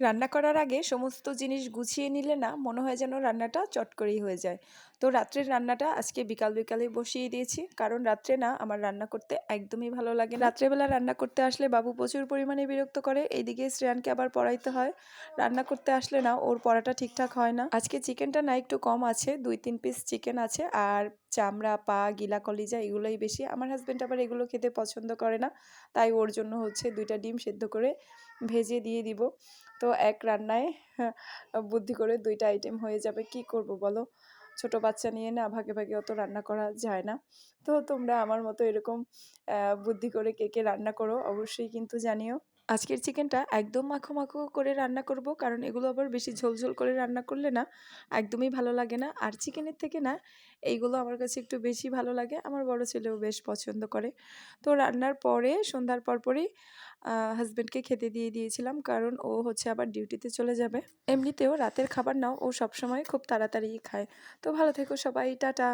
রান্না করার আগে সমস্ত জিনিস গুছিয়ে নিলে না মনে হয় যেন রান্নাটা চট করেই হয়ে যায়। তো রাত্রের রান্নাটা আজকে বিকাল বিকালে বসিয়ে দিয়েছি, কারণ রাত্রে না আমার রান্না করতে একদমই ভালো লাগে না। রাত্রেবেলা রান্না করতে আসলে বাবু প্রচুর পরিমাণে বিরক্ত করে, এইদিকে শ্রেয়ানকে আবার পড়াইতে হয়। রান্না করতে আসলে না ওর পড়াটা ঠিকঠাক হয় না। আজকে চিকেনটা না একটু কম আছে, 2-3 পিস চিকেন আছে, আর চামড়া, পা, গিলা, কলিজা এগুলোই বেশি। আমার হাজব্যান্ড আবার এগুলো খেতে পছন্দ করে না, তাই ওর জন্য হচ্ছে 2টা ডিম সেদ্ধ করে ভেজে দিয়ে দিব। তো এক রান্নায় বুদ্ধি করে 2টা আইটেম হয়ে যাবে। কি করব বলো? ছোট বাচ্চা নিয়ে না ভাগে ভাগে অত রান্না করা যায় না। তো তোমরা আমার মতো এরকম বুদ্ধি করে কে কে রান্না করো অবশ্যই কিন্তু জানিও। আজকের চিকেনটা একদম মাখো মাখো করে রান্না করব, কারণ এগুলো আবার বেশি ঝোল ঝোল করে রান্না করলে না একদমই ভালো লাগে না। আর চিকেনের থেকে না এইগুলো আমার কাছে একটু বেশি ভালো লাগে, আমার বড় ছেলেও বেশ পছন্দ করে। তো রান্নার পরে সন্ধ্যার পরপরই হাজব্যান্ডকে খেতে দিয়ে দিয়েছিলাম, কারণ ও হচ্ছে আবার ডিউটিতে চলে যাবে। এমনিতেও রাতের খাবার নাও ও সবসময় খুব তাড়াতাড়িই খায়। তো ভালো থেকো সবাই, টাটা।